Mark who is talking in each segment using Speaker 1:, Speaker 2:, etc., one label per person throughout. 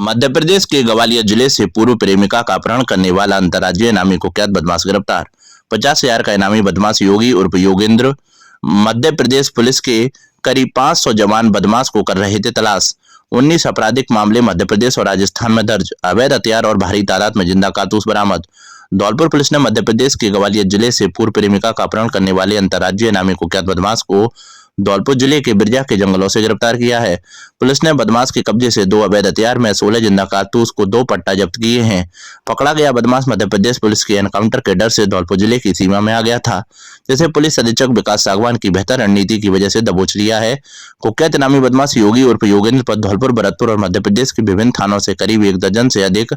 Speaker 1: मध्य प्रदेश के ग्वालियर जिले से पूर्व प्रेमिका का अपहरण करने वाला अंतर्राज्यीय इनामी कुख्यात बदमाश गिरफ्तार। 50,000 का इनामी बदमाश योगी उर्फ योगेंद्र मध्य प्रदेश पुलिस के करीब 500 जवान बदमाश को कर रहे थे तलाश। 19 आपराधिक मामले मध्य प्रदेश और राजस्थान में दर्ज। अवैध हथियार और भारी तादाद में जिंदा कारतूस बरामद। धौलपुर पुलिस ने मध्य प्रदेश के ग्वालियर जिले से पूर्व प्रेमिका का अपहरण करने वाले अंतर्राज्यीय इनामी कुख्यात बदमाश को धौलपुर जिले के बिरजा के जंगलों से गिरफ्तार किया है। पुलिस ने बदमाश के कब्जे से 2 अवैध हथियार में 16 जिंदा कारतूस को 2 पट्टा जब्त किए हैं। पकड़ा गया बदमाश मध्य प्रदेश पुलिस के एनकाउंटर के डर से धौलपुर जिले की सीमा में आ गया था, जिसे पुलिस अधीक्षक विकास सागवान की बेहतर रणनीति की वजह से दबोच लिया है। कुख्यात इनामी बदमाश योगी उर्फ योगेंद्र पर धौलपुर, भरतपुर और मध्य प्रदेश के विभिन्न थानों से करीब 1 दर्जन से अधिक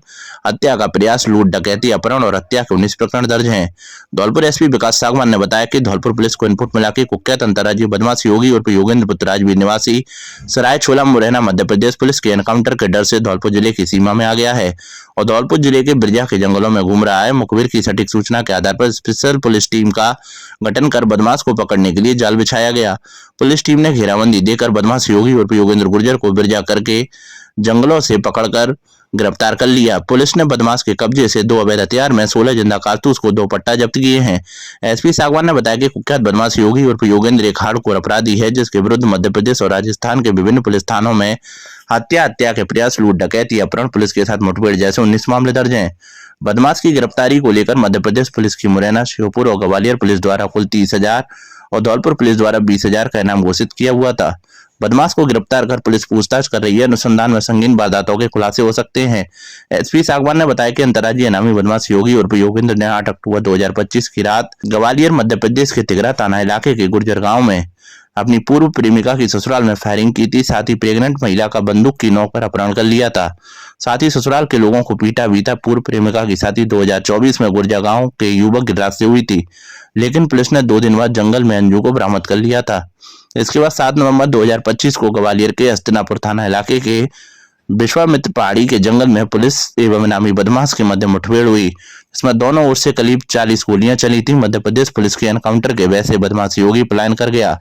Speaker 1: हत्या का प्रयास, लूट, डकैती, अपहरण और हत्या के 19 प्रकरण दर्ज हैं। धौलपुर एसपी विकास सागवान ने बताया कि धौलपुर पुलिस को इनपुट मिला कि कुख्यात अंतर्राज्यीय बदमाश योगी उर्फ योगेंद्र पुत्र राजवीर निवासी सराय छोला मुरैना मध्य प्रदेश पुलिस के एनकाउंटर के डर से धौलपुर जिले की सीमा में आ गया है और धौलपुर जिले के बिरजा के जंगलों में घूम रहा है। मुखबिर की सटीक सूचना के आधार पर स्पेशल पुलिस टीम का गठन कर बदमाश को पकड़ने के लिए जाल बिछाया गया। पुलिस टीम ने घेराबंदी देकर बदमाश योगी उर्फ योगेंद्र गुर्जर को बिरजा करके जंगलों से पकड़कर गिरफ्तार कर लिया। पुलिस ने बदमाश के कब्जे से 2 अवैध हथियार में 16 जिंदा कारतूस को 2 पट्टा जब्त किए हैं। एसपी सागवान ने बताया कि कुख्यात बदमाश योगी उर्फ योगेंद्र एक हार्डकोर अपराधी है, जिसके विरुद्ध मध्य प्रदेश और राजस्थान के विभिन्न पुलिस थानों में हत्या के प्रयास, लूट, डकैती, अपहरण, पुलिस के साथ मुठभेड़ जैसे 19 मामले दर्ज हैं। बदमाश की गिरफ्तारी को लेकर मध्य प्रदेश पुलिस की मुरैना, श्योपुर और ग्वालियर पुलिस द्वारा कुल 30,000 और धौलपुर पुलिस द्वारा 20,000 का इनाम घोषित किया हुआ था। बदमाश को गिरफ्तार कर पुलिस पूछताछ कर रही है। अनुसंधान में संगीन वारदातों के खुलासे हो सकते हैं। एसपी सागवान ने बताया कि अंतर्राज्यीय इनामी बदमाश योगी उर्फ योगेंद्र ने 8 अक्टूबर 2025 की रात ग्वालियर मध्य प्रदेश के तिगरा थाना इलाके के गुर्जर गांव में अपनी पूर्व प्रेमिका की ससुराल में फायरिंग की थी। साथ ही प्रेग्नेंट महिला का बंदूक की नोक पर अपहरण कर लिया था। साथ ही ससुराल के लोगों को पीटा भी था। पूर्व प्रेमिका की शादी 2024 में गुर्जर गांव के युवक गिरिराज से हुई थी, लेकिन पुलिस ने 2 दिन बाद जंगल में अंजू को बरामद कर लिया था। इसके बाद 7 नवंबर 2025 को ग्वालियर के हस्तिनापुर थाना इलाके के विश्वामित्र पहाड़ी के जंगल में पुलिस एवं इनामी बदमाश के मध्य मुठभेड़ हुई, जिसमें दोनों ओर से करीब 40 गोलियां चली थी। मध्य प्रदेश पुलिस के एनकाउंटर के वैसे बदमाश योगी पलायन कर गया,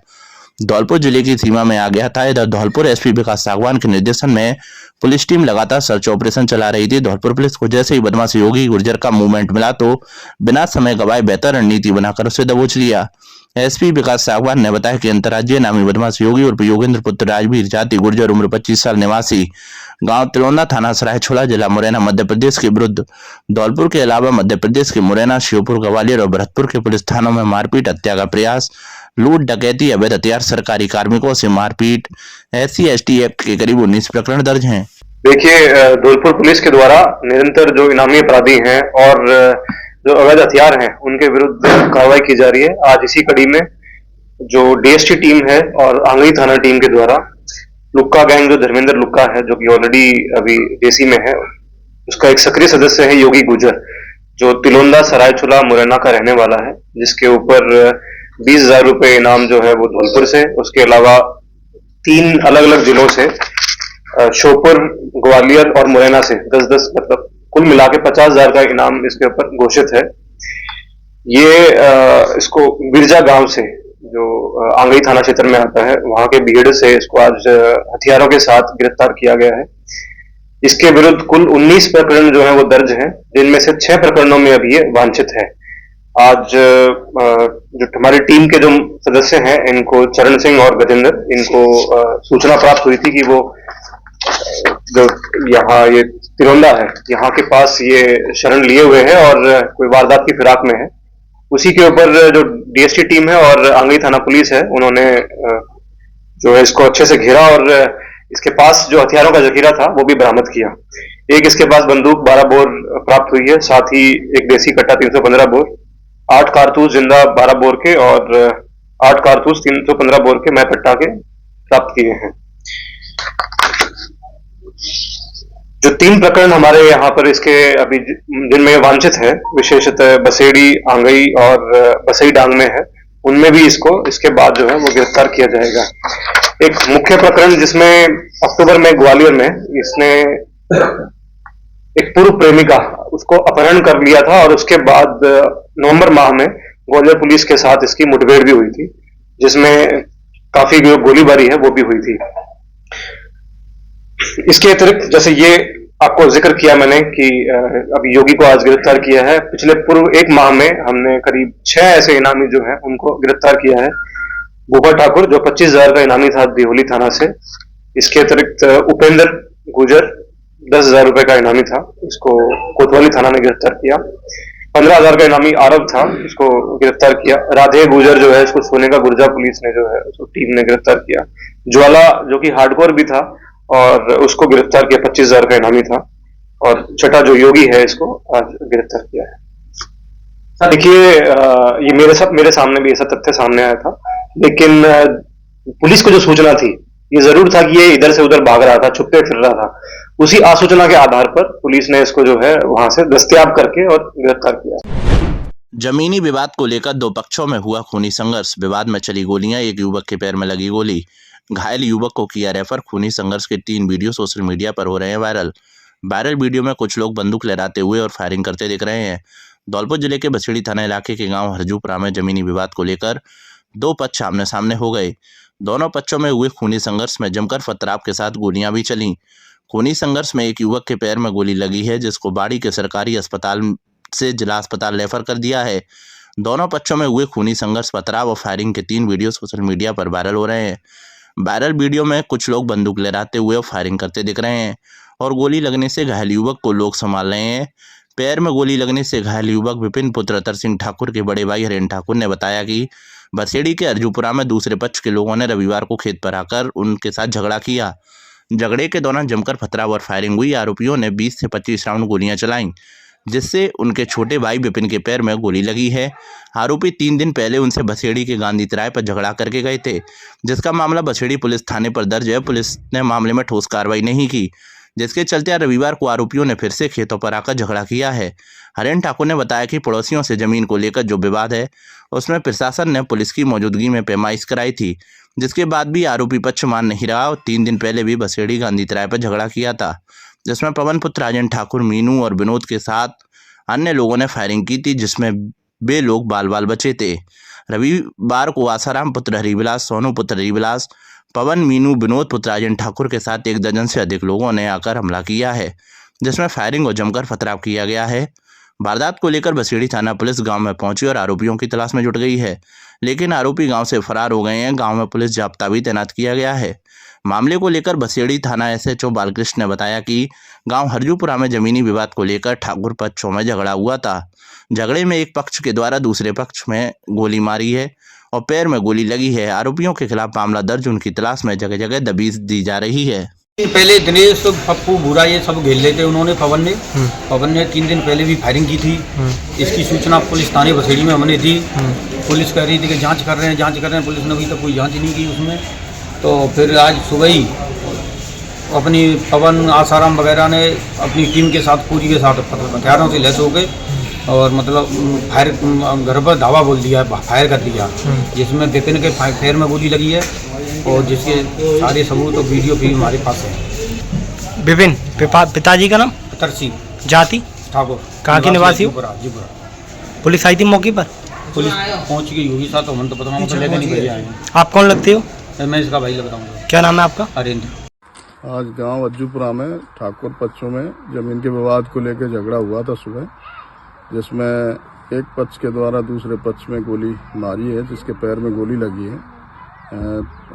Speaker 1: धौलपुर जिले की सीमा में आ गया था। इधर धौलपुर एसपी विकास सागवान के निर्देशन में पुलिस टीम लगातार सर्च ऑपरेशन चला रही थी। धौलपुर पुलिस को जैसे ही बदमाश योगी गुर्जर का मूवमेंट मिला तो बिना समय गवाए बेहतर रणनीति बनाकर उसे दबोच लिया। एसपी विकास सागवान ने बताया कि अंतर्राज्यीय इनामी बदमाश योगी उर्फ योगेंद्र पुत्र राजवीर जाति गुर्जर उम्र 25 साल निवासी गांव तिलोंदा थाना सराय छोला जिला मुरैना मध्य प्रदेश के विरुद्ध धौलपुर के अलावा मध्य प्रदेश के मुरैना, श्योपुर, ग्वालियर और भरतपुर के पुलिस थानों में मारपीट, हत्या का प्रयास, लूट, डकैती, अवैध हथियार, सरकारी कार्मिकों से मारपीट, SC/ST एक्ट के करीब 19 प्रकरण दर्ज हैं।
Speaker 2: देखिए, धौलपुर पुलिस के द्वारा निरंतर जो इनामी अपराधी हैं और जो अवैध हथियार हैं उनके विरुद्ध कार्रवाई की जा रही है। आज इसी कड़ी में जो DST टीम है और आंगई थाना टीम के द्वारा लुक्का गैंग, जो धर्मेंद्र लुक्का है, जो कि ऑलरेडी अभी जेसी में है, उसका एक सक्रिय सदस्य है योगी गुर्जर, जो तिलोंदा सरायछोला मुरैना का रहने वाला है, जिसके ऊपर 20,000 रुपए इनाम जो है वो धौलपुर से, उसके अलावा 3 अलग अलग जिलों से, श्योपुर, ग्वालियर और मुरैना से 10-10 मतलब कुल मिला के 50,000 का इनाम इसके ऊपर घोषित है। ये इसको बिरजा गांव से, जो आंगई थाना क्षेत्र में आता है, वहां के भीड़ से इसको आज हथियारों के साथ गिरफ्तार किया गया है। इसके विरुद्ध कुल 19 प्रकरण जो है वो दर्ज हैं, जिनमें से 6 प्रकरणों में अभी ये वांछित है। आज जो हमारी टीम के जो सदस्य हैं, इनको चरण सिंह और गजेंद्र, इनको सूचना प्राप्त हुई थी कि वो जो यहाँ ये तिलोंदा है, यहाँ के पास ये शरण लिए हुए हैं और कोई वारदात की फिराक में है। उसी के ऊपर जो DST टीम है और आंगई थाना पुलिस है, उन्होंने जो है इसको अच्छे से घेरा और इसके पास जो हथियारों का जखीरा था वो भी बरामद किया। एक इसके पास बंदूक 12 बोर प्राप्त हुई है, साथ ही एक देसी कट्टा 315 बोर, 8 कारतूस जिंदा 12 बोर के और 8 कारतूस 315 बोर के मैं पट्टा के प्राप्त किए हैं। जो 3 प्रकरण हमारे यहाँ पर इसके अभी जिनमें वांछित है, विशेषतः बसेड़ी, आंगई और बसई डांग में है, उनमें भी इसको इसके बाद जो है वो गिरफ्तार किया जाएगा। एक मुख्य प्रकरण जिसमें अक्टूबर में ग्वालियर में इसने एक पूर्व प्रेमिका उसको अपहरण कर लिया था और उसके बाद नवंबर माह में ग्वालियर पुलिस के साथ इसकी मुठभेड़ भी हुई थी, जिसमें काफी जो गोलीबारी है वो भी हुई थी। इसके अतिरिक्त जैसे ये आपको जिक्र किया मैंने कि अभी योगी को आज गिरफ्तार किया है। पिछले पूर्व एक माह में हमने करीब 6 ऐसे इनामी जो हैं उनको गिरफ्तार किया है। बुबा ठाकुर जो 25,000 का इनामी था दिहोली थाना से। इसके अतिरिक्त उपेंद्र गुजर 10,000 रुपए का इनामी था, इसको कोतवाली थाना ने गिरफ्तार किया। 15,000 का इनामी आरव था, इसको गिरफ्तार किया। राधे गुजर जो है इसको सोने का गुर्जा पुलिस ने जो है उसको टीम ने गिरफ्तार किया। ज्वाला जो कि हार्डकोर भी था और उसको गिरफ्तार किया, 25,000 का इनामी था। और छठा जो योगी है इसको आज गिरफ्तार किया है। देखिए ये मेरे सामने भी ऐसा तथ्य सामने आया था, लेकिन पुलिस को जो सूचना थी ये जरूर था कि ये इधर से उधर भाग रहा था, छुपते फिर रहा था। उसी आसूचना के आधार पर पुलिस ने इसको जो है वहां से दस्तयाब करके और गिरफ्तार किया।
Speaker 1: जमीनी विवाद को लेकर दो पक्षों में हुआ खूनी संघर्ष। विवाद में चली गोलियां, एक युवक के पैर में लगी गोली, घायल युवक को किया रेफर। खूनी संघर्ष के 3 वीडियो सोशल मीडिया पर हो रहे हैं वायरल वीडियो में कुछ लोग बंदूक लहराते हुए और फायरिंग करते दिख रहे हैं। धौलपुर जिले के बसेड़ी थाना इलाके के गांव हरजूपुरा में जमीनी विवाद को लेकर दो पक्ष आमने सामने हो गए। दोनों पक्षों में हुए खूनी संघर्ष में जमकर पथराव के साथ गोलियां भी चलीं। खूनी संघर्ष में एक युवक के पैर में गोली लगी है, जिसको बाड़ी के सरकारी अस्पताल से जिला अस्पताल रेफर कर दिया है। दोनों पक्षों में हुए खूनी संघर्ष, पथराव और फायरिंग के 3 वीडियो सोशल मीडिया पर वायरल हो रहे हैं। वायरल वीडियो में कुछ लोग बंदूक लहराते हुए और फायरिंग करते दिख रहे हैं और गोली लगने से घायल युवक को लोग संभाल रहे हैं। पैर में गोली लगने से घायल युवक विपिन पुत्र अतर सिंह ठाकुर के बड़े भाई हरेन ठाकुर ने बताया कि बसेड़ी के अर्जुपुरा में दूसरे पक्ष के लोगों ने रविवार को खेत पर आकर उनके साथ झगड़ा किया। झगड़े के दौरान जमकर पथराव और फायरिंग हुई। आरोपियों ने 20 से 25 राउंड गोलियां चलाईं, जिससे उनके छोटे भाई विपिन के पैर में गोली लगी है। आरोपी 3 दिन पहले उनसे बसेड़ी के गांधी तिराए पर झगड़ा करके गए थे, जिसका मामला बसेड़ी पुलिस थाने पर दर्ज है। पुलिस ने मामले में ठोस कार्रवाई नहीं की, जिसके चलते रविवार को आरोपियों ने फिर से खेतों पर आकर झगड़ा किया है। हरेन ठाकुर ने बताया कि पड़ोसियों से जमीन को लेकर जो विवाद है उसमें प्रशासन ने पुलिस की मौजूदगी में पैमाइश कराई थी, जिसके बाद भी आरोपी पक्ष मान नहीं रहा और 3 दिन पहले भी बसेड़ी गांधी तिराए पर झगड़ा किया था, जिसमें पवन पुत्र राजन ठाकुर, मीनू और विनोद के साथ अन्य लोगों ने फायरिंग की थी, जिसमें वे लोग बाल बचे थे। रविवार को आसाराम पुत्र हरिविलास, सोनू पुत्र हरिविलास, पवन, मीनू, विनोद पुत्र राजन ठाकुर के साथ 1 दर्जन से अधिक लोगों ने आकर हमला किया है, जिसमें फायरिंग और जमकर पथराव किया गया है। वारदात को लेकर बसेड़ी थाना पुलिस गांव में पहुंची और आरोपियों की तलाश में जुट गई है, लेकिन आरोपी गांव से फरार हो गए हैं। गांव में पुलिस जाब्ता भी तैनात किया गया है। मामले को लेकर बसेड़ी थाना एसएचओ बालकृष्ण ने बताया कि गांव हरजूपुरा में जमीनी विवाद को लेकर ठाकुर पक्षों में झगड़ा हुआ था। झगड़े में एक पक्ष के द्वारा दूसरे पक्ष में गोली मारी है और पैर में गोली लगी है। आरोपियों के खिलाफ मामला दर्ज, उनकी तलाश में जगह जगह दबीज दी जा रही है।
Speaker 3: पहले दिनेश, पप्पू, भूरा ये सब घेर लेते उन्होंने। पवन ने 3 दिन पहले भी फायरिंग की थी। इसकी सूचना पुलिस थाने बसेड़ी में हमने दी। पुलिस कह रही थी कि जांच कर रहे हैं। पुलिस ने अभी तक कोई जांच नहीं की उसमें। तो फिर आज सुबह ही अपनी पवन, आसाराम वगैरह ने अपनी टीम के साथ, पूरी के साथ हथियारों से लैस हो गए और मतलब फायर घर पर धावा बोल दिया, फायर कर दिया, जिसमें विपिन के पैर में गोली लगी है और जिसके सारे सबूत और वीडियो भी हमारे पास है।
Speaker 4: विपिन पिताजी का नाम
Speaker 3: अतर सिंह,
Speaker 4: जाति
Speaker 3: ठाकुर,
Speaker 4: कहाँ के निवासी हो?
Speaker 3: जीपुरा।
Speaker 4: पुलिस आई थी मौके पर?
Speaker 3: पुलिस पहुंच गई होगी साथ, तो हम तो पता नहीं लेकर नहीं आए हैं।
Speaker 4: आप कौन लगते हो?
Speaker 3: मैं इसका भाई लगता हूँ।
Speaker 4: क्या नाम है आपका?
Speaker 3: अरेंद्र।
Speaker 5: आज गांव अज्जूपुरा में ठाकुर पक्षों में जमीन के विवाद को लेकर झगड़ा हुआ था सुबह, जिसमें एक पक्ष के द्वारा दूसरे पक्ष में गोली मारी है, जिसके पैर में गोली लगी है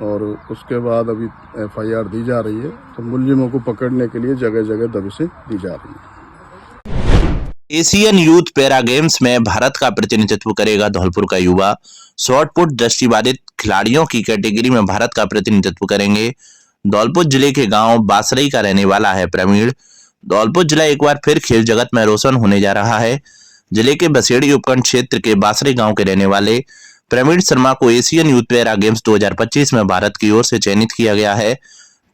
Speaker 5: और उसके बाद अभी एफआईआर दी जा रही है। तो मुलजिमों को पकड़ने के लिए जगह जगह दबिशें दी जा रही है।
Speaker 1: एशियन यूथ पैरा गेम्स में भारत का प्रतिनिधित्व करेगा धौलपुर का युवा। शॉटपुट दृष्टिबाधित खिलाड़ियों की कैटेगरी में भारत का प्रतिनिधित्व करेंगे। धौलपुर जिले के गांव बासरई का रहने वाला है प्रवीण। धौलपुर जिला एक बार फिर खेल जगत में रोशन होने जा रहा है। जिले के बसेड़ी उपखंड क्षेत्र के बासरई गांव के रहने वाले प्रवीण शर्मा को एशियन यूथ पैरा गेम्स 2025 में भारत की ओर से चयनित किया गया है।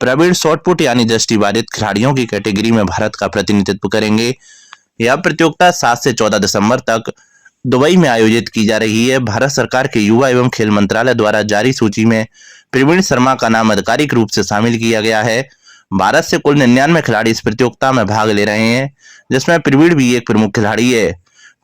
Speaker 1: प्रवीण शॉटपुट यानी दृष्टिबाधित खिलाड़ियों की कैटेगरी में भारत का प्रतिनिधित्व करेंगे। यह प्रतियोगिता 7 से 14 दिसंबर तक दुबई में आयोजित की जा रही है। भारत सरकार के युवा एवं खेल मंत्रालय द्वारा जारी सूची में प्रवीण शर्मा का नाम आधिकारिक रूप से शामिल किया गया है। भारत से कुल 99 खिलाड़ी इस प्रतियोगिता में भाग ले रहे हैं, जिसमें प्रवीण भी एक प्रमुख खिलाड़ी है।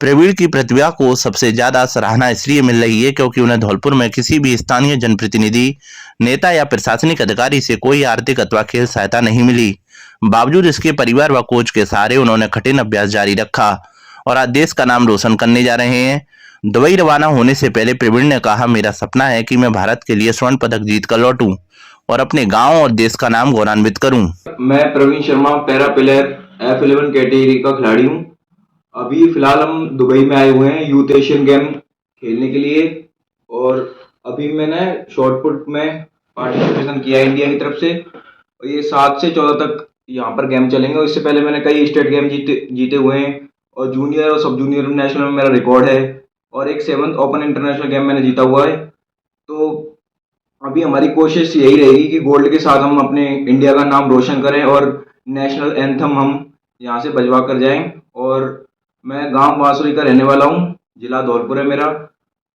Speaker 1: प्रवीण की प्रतिभा को सबसे ज्यादा सराहना इसलिए मिल रही है क्योंकि उन्हें धौलपुर में किसी भी स्थानीय जनप्रतिनिधि, नेता या प्रशासनिक अधिकारी से कोई आर्थिक अथवा खेल सहायता नहीं मिली। बावजूद इसके परिवार व कोच के सहारे उन्होंने कठिन अभ्यास जारी रखा और आज देश का नाम रोशन करने जा रहे हैं। दुबई रवाना होने से पहले प्रवीण ने कहा, मेरा सपना है कि मैं भारत के लिए स्वर्ण पदक जीत कर लौटूं और अपने गांव और देश का नाम गौरवान्वित करूं।
Speaker 6: मैं Praveen Sharma para player F11 category का खिलाड़ी हूं। अभी फिलहाल हम दुबई में आए हुए हैं यूथ एशियन गेम खेलने के लिए और अभी मैंने शॉर्ट पुट में पार्टिसिपेशन किया इंडिया की तरफ से और ये 7 से 14 तक यहाँ पर गेम चलेंगे। इससे पहले मैंने कई स्टेट गेम जीते हुए हैं और जूनियर और सब जूनियर नेशनल में मेरा रिकॉर्ड है और एक 7th ओपन इंटरनेशनल गेम मैंने जीता हुआ है। तो अभी हमारी कोशिश यही रहेगी कि गोल्ड के साथ हम अपने इंडिया का नाम रोशन करें और नेशनल एंथम हम यहाँ से बजवा कर जाएं। और मैं गांव बांसुरी का रहने वाला हूँ, जिला धौलपुर है मेरा।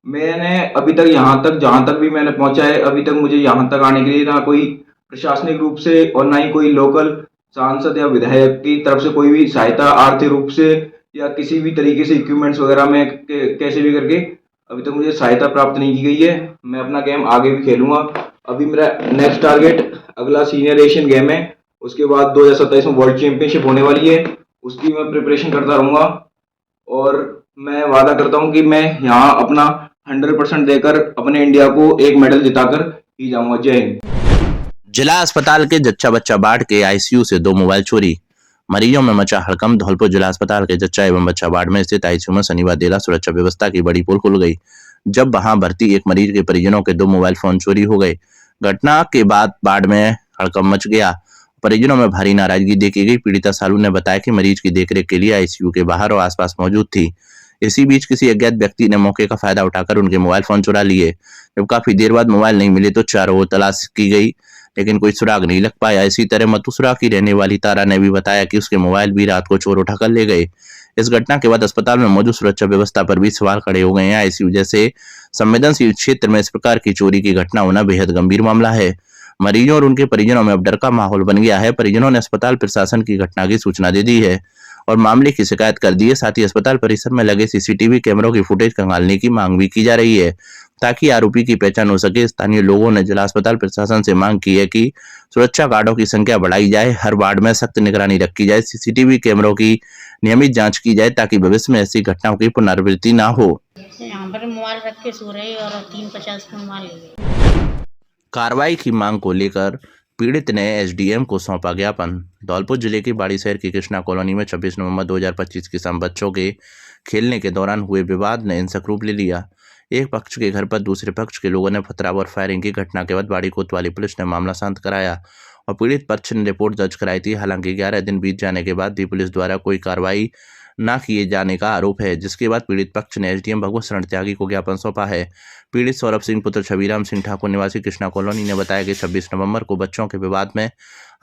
Speaker 6: मैंने अभी तक यहाँ तक जहाँ तक भी मैंने पहुँचा है, अभी तक मुझे यहाँ तक आने के लिए ना कोई प्रशासनिक रूप से और ना ही कोई लोकल सांसद या विधायक की तरफ से कोई भी सहायता आर्थिक रूप से या किसी भी तरीके से इक्विपमेंट्स वगैरह में कैसे भी करके अभी तक मुझे सहायता प्राप्त नहीं की गई है। मैं अपना गेम आगे भी खेलूंगा। अभी मेरा नेक्स्ट टारगेट अगला सीनियर एशियन गेम है, उसके बाद 2027 में वर्ल्ड चैंपियनशिप होने वाली है, उसकी मैं प्रिपरेशन करता रहूंगा और मैं वादा करता हूं कि मैं यहाँ अपना 100% देकर अपने इंडिया को एक मेडल जिताकर ही जाऊंगा। जय हिंद।
Speaker 1: जिला अस्पताल के जच्चा बच्चा वार्ड के आईसीयू से 2 मोबाइल चोरी, मरीजों में मचा हड़कंप। धौलपुर जिला अस्पताल के जच्चा एवं बच्चा वार्ड में स्थित आईसीयू में शनिवार देर रात सुरक्षा व्यवस्था की बड़ी पोल खुल गई जब वहां भर्ती एक मरीज के परिजनों के 2 मोबाइल फोन चोरी हो गए। घटना के बाद वार्ड में हड़कंप मच गया, परिजनों में भारी नाराजगी देखी गई। पीड़िता सालू ने बताया कि मरीज की देखरेख के लिए आईसीयू के बाहर और आसपास मौजूद थी। इसी बीच किसी अज्ञात व्यक्ति ने मौके का फायदा उठाकर उनके मोबाइल फोन चुरा लिए। जब काफी देर बाद मोबाइल नहीं मिले तो चारों ओर तलाश की गई लेकिन कोई सुराग नहीं लग पाया। इसी तरह मतुसरा की रहने वाली तारा ने भी बताया कि उसके मोबाइल भी रात को चोर उठाकर ले गए। इस घटना के बाद अस्पताल में मौजूद सुरक्षा व्यवस्था पर भी सवाल खड़े हो गए हैं। आईसीयू जैसे संवेदनशील क्षेत्र में इस प्रकार की चोरी की घटना होना बेहद गंभीर मामला है। मरीजों और उनके परिजनों में अब डर का माहौल बन गया है। परिजनों ने अस्पताल प्रशासन की घटना की सूचना दे दी है और मामले की शिकायत कर दी है। साथ ही अस्पताल परिसर में लगे सीसीटीवी कैमरों की फुटेज खंगालने की मांग भी की जा रही है ताकि आरोपी की पहचान हो सके। स्थानीय लोगों ने जिला अस्पताल प्रशासन से मांग की है कि सुरक्षा गार्डों की संख्या बढ़ाई जाए, हर वार्ड में सख्त निगरानी रखी जाए, सीसीटीवी कैमरों की नियमित जांच की जाए ताकि भविष्य में ऐसी घटनाओं की पुनरावृत्ति ना हो।
Speaker 7: यहाँ पर मोबाइल रख के सो रहे और 350 में मोबाइल ले गए।
Speaker 1: कार्रवाई की मांग को लेकर पीड़ित ने एसडीएम को सौंपा ज्ञापन। धौलपुर जिले के बाड़ी शहर की कृष्णा कॉलोनी में 26 नवंबर 2025 की शाम बच्चों के खेलने के दौरान हुए विवाद ने हिंसक रूप ले लिया। एक पक्ष के घर पर दूसरे पक्ष के लोगों ने पथराव और फायरिंग की। घटना के बाद बाड़ी कोतवाली पुलिस ने मामला शांत कराया और पीड़ित पक्ष ने रिपोर्ट दर्ज कराई थी। हालांकि 11 दिन बीत जाने के बाद भी पुलिस द्वारा कोई कार्रवाई न किए जाने का आरोप है, जिसके बाद पीड़ित पक्ष ने एसडीएम भगवत शरण त्यागी को ज्ञापन सौंपा है। पीड़ित सौरभ सिंह पुत्र छबीराम सिंह ठाकुर निवासी कृष्णा कॉलोनी ने बताया कि 26 नवंबर को बच्चों के विवाद में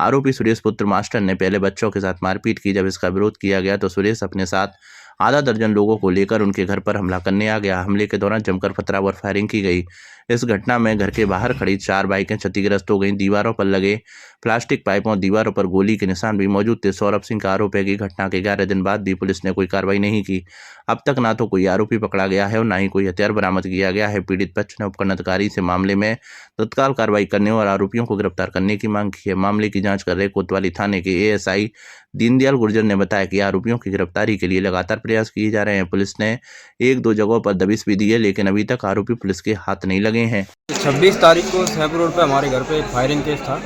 Speaker 1: आरोपी सुरेश पुत्र मास्टर ने पहले बच्चों के साथ मारपीट की। जब इसका विरोध किया गया तो सुरेश अपने साथ आधा दर्जन लोगों को लेकर उनके घर पर हमला करने आ गया। हमले के दौरान जमकर पथराव और फायरिंग की गई। इस घटना में घर के बाहर खड़ी 4 बाइकें क्षतिग्रस्त हो गईं। दीवारों पर लगे प्लास्टिक पाइपों और दीवारों पर गोली के निशान भी मौजूद थे। सौरभ सिंह का आरोप है कि घटना के 11 दिन बाद भी पुलिस ने कोई कार्रवाई नहीं की। अब तक ना तो कोई आरोपी पकड़ा गया है और ना ही कोई हथियार बरामद किया गया है। पीड़ित पक्ष ने उपखंड अधिकारी से मामले में तत्काल कार्रवाई करने और आरोपियों को गिरफ्तार करने की मांग की है। मामले की जांच कर रहे कोतवाली थाने के एएसआई दीनदयाल गुर्जर ने बताया कि आरोपियों की गिरफ्तारी के लिए लगातार प्रयास किए जा रहे हैं। पुलिस ने 1-2 जगहों पर दबिश भी दी है लेकिन अभी तक आरोपी पुलिस के हाथ नहीं लगे हैं।
Speaker 3: 26 तारीख को सैफ रोड पे हमारे घर पे एक फायरिंग केस था।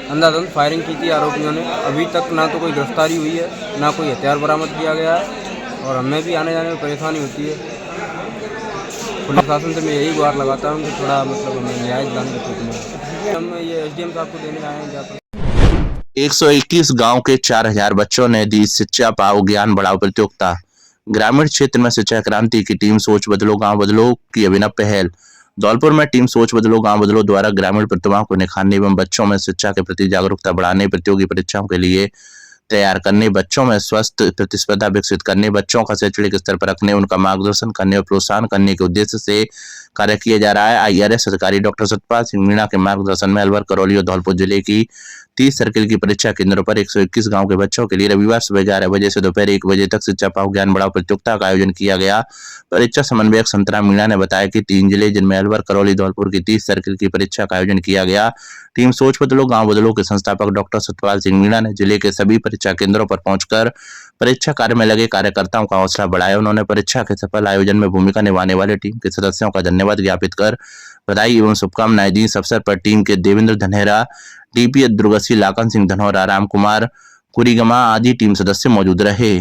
Speaker 3: अंधाधुंध फायरिंग की थी आरोपियों ने। अभी तक ना तो कोई गिरफ्तारी हुई है ना कोई हथियार बरामद किया गया है और हमें भी आने जाने में परेशानी होती है। पुलिस शासन से मैं यही गुहार लगाता हूँ कि थोड़ा हमें न्याय दिलाने की कोशिश। हम ये एसडीएम साहब को देने आए हैं ज्ञापन।
Speaker 1: 121 गांव के 4000 बच्चों ने दी शिक्षा पाओ ज्ञान बढ़ाओ प्रतियोगिता। ग्रामीण क्षेत्र में शिक्षा क्रांति की टीम सोच बदलो गांव बदलो की अभिनव पहल। धौलपुर में टीम सोच बदलो गांव बदलो द्वारा ग्रामीण प्रतिभाओं को निखारने एवं बच्चों में शिक्षा के प्रति जागरूकता बढ़ाने प्रतियोगी परीक्षाओं के लिए तैयार करने, बच्चों में स्वस्थ प्रतिस्पर्धा विकसित करने, बच्चों का शैक्षणिक स्तर पर रखने, उनका मार्गदर्शन करने और प्रोत्साहन करने के उद्देश्य से कार्य किया जा रहा है। आईआरएस अधिकारी डॉक्टर सतपाल सिंह मीणा के मार्गदर्शन में अलवर, करौली और धौलपुर जिले की 30 सर्किल की परीक्षा केंद्रों पर 121 गांव के बच्चों के लिए रविवार सुबह 11 बजे से दोपहर 1 बजे तक शिक्षा पाओ ज्ञान बढ़ाओ प्रतियोगिता का आयोजन किया गया। परीक्षा समन्वयक संतराम मीणा ने बताया कि 3 जिले जिनमें अलवर, करौली, धौलपुर की 30 सर्किल की परीक्षा का आयोजन किया गया। टीम सोच बदलो गांव बदलो के संस्थापक डॉक्टर सतपाल सिंह मीणा ने जिले के सभी परीक्षा केंद्रों पर पहुंचकर परीक्षा कार्य में लगे कार्यकर्ताओं का हौसला बढ़ाया। उन्होंने परीक्षा के सफल आयोजन में भूमिका निभाने वाले टीम के सदस्यों का धन्यवाद ज्ञापित कर बधाई एवं शुभकामनाएं दी। इस अवसर पर टीम के देवेंद्र धनेरा, डीपीएस दुर्गसी, लाखन सिंह धनौरा, राम कुमार कुरीगमा आदि टीम सदस्य मौजूद रहे।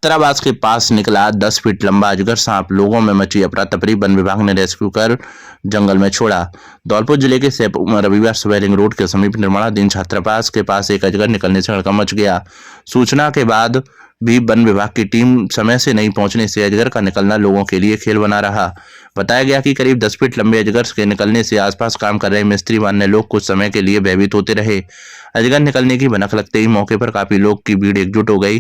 Speaker 1: तराबास के पास निकला 10 फीट लंबा अजगर सांप, लोगों में मची अफरा तफरी, वन विभाग ने रेस्क्यू कर जंगल में छोड़ा। धौलपुर जिले के सैपुर में रविवार सुबह रिंग रोड के समीप निर्माणाधीन छात्रावास के पास एक अजगर निकलने से हड़कंप मच गया। सूचना के बाद भी वन विभाग की टीम समय से नहीं पहुंचने से अजगर का निकलना लोगों के लिए खेल बना रहा। बताया गया कि करीब 10 फीट लंबे अजगर के निकलने से आसपास काम कर रहे मिस्त्री व अन्य लोग कुछ समय के लिए भयभीत होते रहे। अजगर निकलने की भनक लगते ही मौके पर काफी लोग की भीड़ एकजुट हो गई।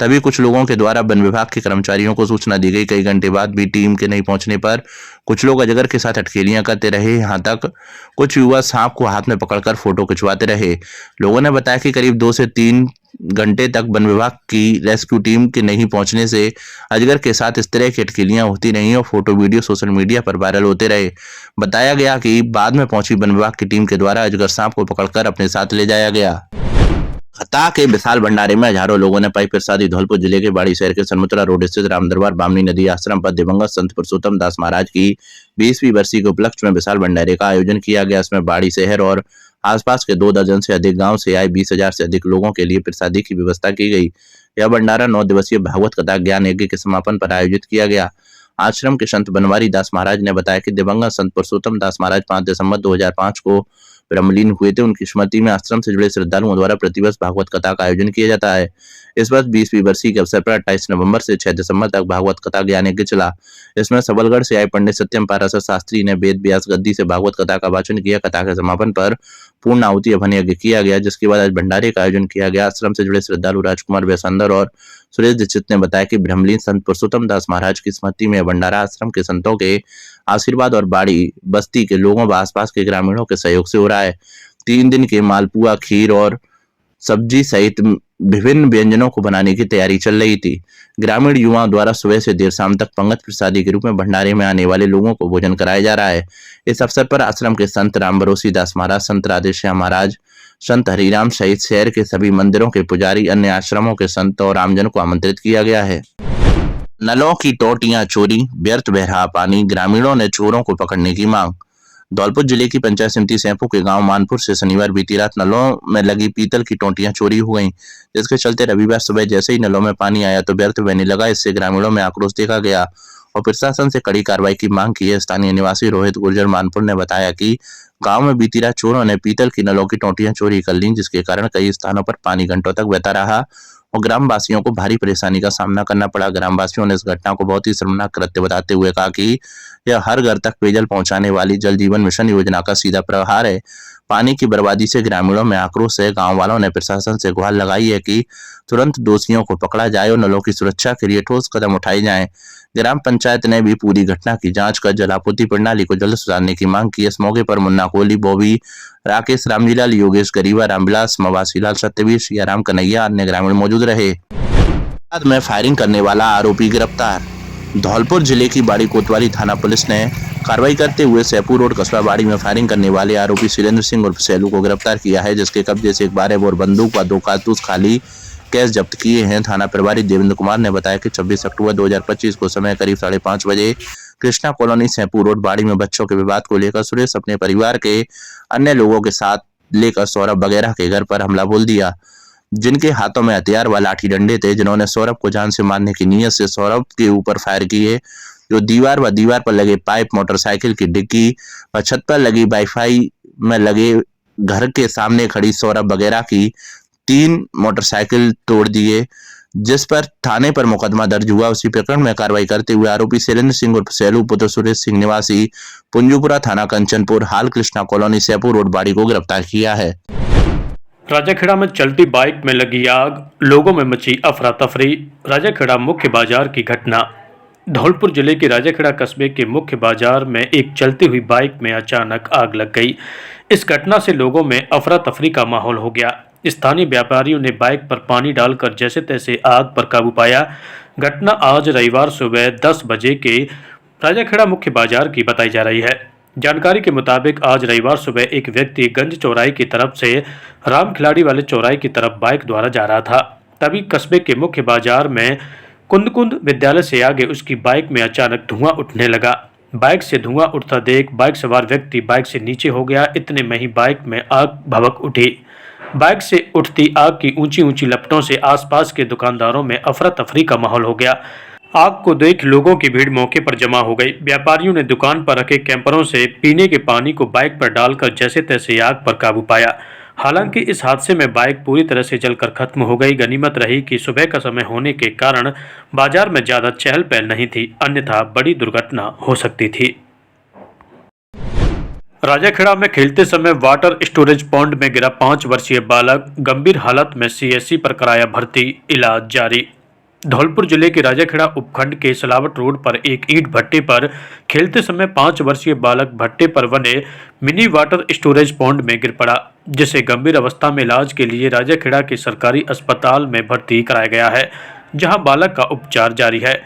Speaker 1: तभी कुछ लोगों के द्वारा वन विभाग के कर्मचारियों को सूचना दी गई। कई घंटे बाद भी टीम के नहीं पहुंचने पर कुछ लोग अजगर के साथ अटखेलियां करते रहे। यहाँ तक कुछ युवा सांप को हाथ में पकड़कर फोटो खिंचवाते रहे। लोगों ने बताया कि करीब 2 से 3 घंटे तक वन विभाग की रेस्क्यू टीम के नहीं पहुंचने से अजगर के साथ इस तरह की अटखेलियां होती रहीं और फोटो वीडियो सोशल मीडिया पर वायरल होते रहे। बताया गया कि बाद में पहुंची वन विभाग की टीम के द्वारा अजगर सांप को पकड़कर अपने साथ ले जाया गया। खता के विशाल भंडारे में हजारों लोगों ने पाई प्रसादी। धौलपुर जिले के बाड़ी शहर के सनमुत्रा रोड स्थित राम दरबार बामनी नदी आश्रम पर दिवंगत संत पुरुषोत्तम दास महाराज की 20वीं बरसी के उपलक्ष्य में विशाल भंडारे का आयोजन किया गया। इसमें बाड़ी शहर और आसपास के 2 दर्जन से अधिक गांव से आए 20,000 से अधिक लोगों के लिए प्रसादी की व्यवस्था की गई। यह भंडारा 9 दिवसीय भागवत कथा ज्ञान यज्ञ के समापन पर आयोजित किया गया। आश्रम के संत बनवारी दास महाराज ने बताया कि दिवंगत संत पुरुषोत्तम दास महाराज 5 दिसंबर 2005 को ब्रह्मलीन हुए थे। उनकी स्मृति में आश्रम से जुड़े श्रद्धालुओं द्वारा प्रतिवर्ष भागवत कथा का आयोजन किया जाता है। इस वर्ष 20वीं बरसी के अवसर पर 28 नवंबर से 6 दिसंबर तक भागवत कथा ज्ञान यज्ञ चला। इसमें सबलगढ़ से आए पंडित सत्यम पाराशर शास्त्री ने वेद व्यास गद्दी से भागवत कथा का वाचन किया। कथा के समापन पर पूर्ण आहुति हवन यज्ञ किया गया, जिसके बाद आज भंडारे का आयोजन किया गया। आश्रम से जुड़े श्रद्धालु राजकुमार वैसंदर और सुरेश दीक्षित ने बताया कि ब्रह्मलीन संत पुरुषोत्तम दास महाराज की स्मृति में भंडारा आश्रम के संतों के आशीर्वाद और बाड़ी बस्ती के लोगों व आसपास के ग्रामीणों के सहयोग से हो रहा है। 3 दिन के मालपुआ, खीर और सब्जी सहित विभिन्न व्यंजनों को बनाने की तैयारी चल रही थी। ग्रामीण युवाओं द्वारा सुबह से देर शाम तक पंगत प्रसादी के रूप में भंडारे में आने वाले लोगों को भोजन कराया जा रहा है। इस अवसर पर आश्रम के संत राम भरोसी दास महाराज, संत राधेश्याम महाराज, संत हरिराम सहित शहर के सभी मंदिरों के पुजारी, अन्य आश्रमों के संत और आमजन को आमंत्रित किया गया है। नलों की टोटियां चोरी, व्यर्थ बह रहा पानी, ग्रामीणों ने चोरों को पकड़ने की मांग। धौलपुर जिले की पंचायत समिति सैंपू के गांव मानपुर से शनिवार बीती रात नलों में लगी पीतल की टोंटियां चोरी हो गईं, जिसके चलते रविवार सुबह जैसे ही नलों में पानी आया तो व्यर्थ बहने लगा। इससे ग्रामीणों में आक्रोश देखा गया और प्रशासन से कड़ी कार्रवाई की मांग की है। स्थानीय निवासी रोहित गुर्जर मानपुर ने बताया कि गांव में बीती रात चोरों ने पीतल की नलों की टोंटियां चोरी कर लीं, जिसके कारण कई स्थानों पर पानी घंटों तक बहता रहा और ग्रामवासियों को भारी परेशानी का सामना करना पड़ा। ग्रामवासियों ने इस घटना को बहुत ही शर्मनाक कृत्य बताते हुए कहा कि यह हर घर तक पेयजल पहुंचाने वाली जल जीवन मिशन योजना का सीधा प्रहार है। पानी की बर्बादी से ग्रामीणों में आक्रोश है। गांव वालों ने प्रशासन से गुहार लगाई है कि तुरंत दोषियों को पकड़ा जाए और नलों की सुरक्षा के लिए ठोस कदम उठाए जाएं। ग्राम पंचायत ने भी पूरी घटना की जांच कर जल आपूर्ति प्रणाली को जल्द सुधारने की मांग की। इस मौके पर मुन्ना कोहली, बॉबी, राकेश, रामजीलाल, योगेश गरीबा, रामविलास, मवासीलाल, सत्यवीर, सियाराम कन्हैया, अन्य ग्रामीण मौजूद रहे। बाद में फायरिंग करने वाला आरोपी गिरफ्तार। धौलपुर जिले की बाड़ी कोतवाली थाना पुलिस ने कार्रवाई करते हुए सैपुर रोड कस्बा बाड़ी में फायरिंग करने वाले आरोपी सुरेंद्र सिंह उर्फ सैलू को गिरफ्तार किया है, जिसके कब्जे से एक 12 बोर बंदूक व 2 कारतूस खाली कैश जब्त किए हैं। थाना प्रभारी देवेंद्र कुमार ने बताया कि 26 अक्टूबर 2025 को समय करीब 5:30 बजे कृष्णा कॉलोनी सैपुर रोड बाड़ी में बच्चों के विवाद को लेकर सुरेश अपने परिवार के अन्य लोगों के साथ लेकर सौरभ वगैरह के घर पर हमला बोल दिया, जिनके हाथों में हथियार व लाठी डंडे थे, जिन्होंने सौरभ को जान से मारने की नीयत से सौरभ के ऊपर फायर किए, जो दीवार पर लगे पाइप, मोटरसाइकिल की डिग्गी व छत पर लगी वाईफाई में लगे घर के सामने खड़ी सौरभ वगैरह की 3 मोटरसाइकिल तोड़ दिए, जिस पर थाने पर मुकदमा दर्ज हुआ। उसी प्रकरण में कार्रवाई करते हुए आरोपी सुरेंद्र सिंह उर्फ सैलू पुत्र सुरेश सिंह निवासी पुंजूपुरा थाना कंचनपुर हाल कृष्णा कॉलोनी सैपुर रोड बाड़ी को गिरफ्तार किया है।
Speaker 8: राजाखेड़ा में चलती बाइक में लगी आग, लोगों में मची अफरा तफरी। राजाखेड़ा मुख्य बाजार की घटना। धौलपुर जिले के राजाखेड़ा कस्बे के मुख्य बाजार में एक चलती हुई बाइक में अचानक आग लग गई। इस घटना से लोगों में अफरा तफरी का माहौल हो गया। स्थानीय व्यापारियों ने बाइक पर पानी डालकर जैसे तैसे आग पर काबू पाया। घटना आज रविवार सुबह 10 बजे के राजाखेड़ा मुख्य बाजार की बताई जा रही है। जानकारी के मुताबिक आज रविवार सुबह एक व्यक्ति गंज चौराहे की तरफ से राम खिलाड़ी वाले चौराहे की तरफ बाइक द्वारा जा रहा था। तभी कस्बे के मुख्य बाजार में कुंद विद्यालय से आगे उसकी बाइक में अचानक धुआं उठने लगा। बाइक से धुआं उठता देख बाइक सवार व्यक्ति बाइक से नीचे हो गया। इतने में ही बाइक में आग भभक उठी। बाइक से उठती आग की ऊंची ऊंची लपटों से आसपास के दुकानदारों में अफरा तफरी का माहौल हो गया। आग को देख लोगों की भीड़ मौके पर जमा हो गई। व्यापारियों ने दुकान पर रखे कैंपरों से पीने के पानी को बाइक पर डालकर जैसे तैसे आग पर काबू पाया। हालांकि इस हादसे में बाइक पूरी तरह से जलकर खत्म हो गई। गनीमत रही कि सुबह का समय होने के कारण बाजार में ज्यादा चहल पहल नहीं थी, अन्यथा बड़ी दुर्घटना हो सकती थी। राजाखेड़ा में खेलते समय वाटर स्टोरेज पॉन्ड में गिरा 5 वर्षीय बालक, गंभीर हालत में सीएससी पर कराया भर्ती, इलाज जारी। धौलपुर जिले के राजाखेड़ा उपखंड के सलावट रोड पर एक ईंट भट्टे पर खेलते समय 5 वर्षीय बालक भट्टे पर बने मिनी वाटर स्टोरेज पॉन्ड में गिर पड़ा, जिसे गंभीर अवस्था में इलाज के लिए राजाखेड़ा के सरकारी अस्पताल में भर्ती कराया गया है, जहां बालक का उपचार जारी है।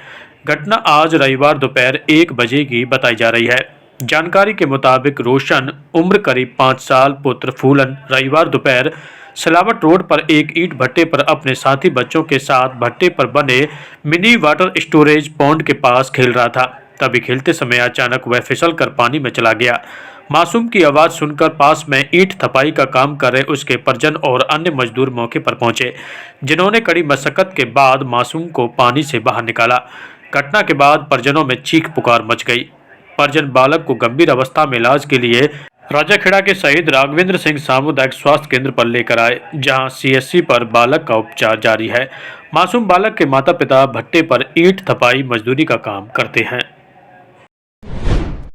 Speaker 8: घटना आज रविवार दोपहर 1 बजे की बताई जा रही है। जानकारी के मुताबिक रोशन, उम्र करीब 5 साल, पुत्र फूलन रविवार दोपहर सलावट रोड पर एक ईंट भट्टे पर अपने साथी बच्चों के साथ भट्टे पर बने मिनी वाटर स्टोरेज पॉन्ड के पास खेल रहा था। तभी खेलते समय अचानक वह फिसलकर पानी में चला गया। मासूम की आवाज़ सुनकर पास में ईंट थपाई का काम कर रहे उसके परिजन और अन्य मजदूर मौके पर पहुंचे, जिन्होंने कड़ी मशक्कत के बाद मासूम को पानी से बाहर निकाला। घटना के बाद परिजनों में चीख पुकार मच गई। परिजन बालक को गंभीर अवस्था में इलाज के लिए राजाखेड़ा के शहीद राघवेंद्र सिंह सामुदायिक स्वास्थ्य केंद्र पर लेकर आए, जहां सीएससी पर बालक का उपचार जारी है। मासूम बालक के माता पिता भट्टे पर ईंट थपाई मजदूरी का काम करते हैं।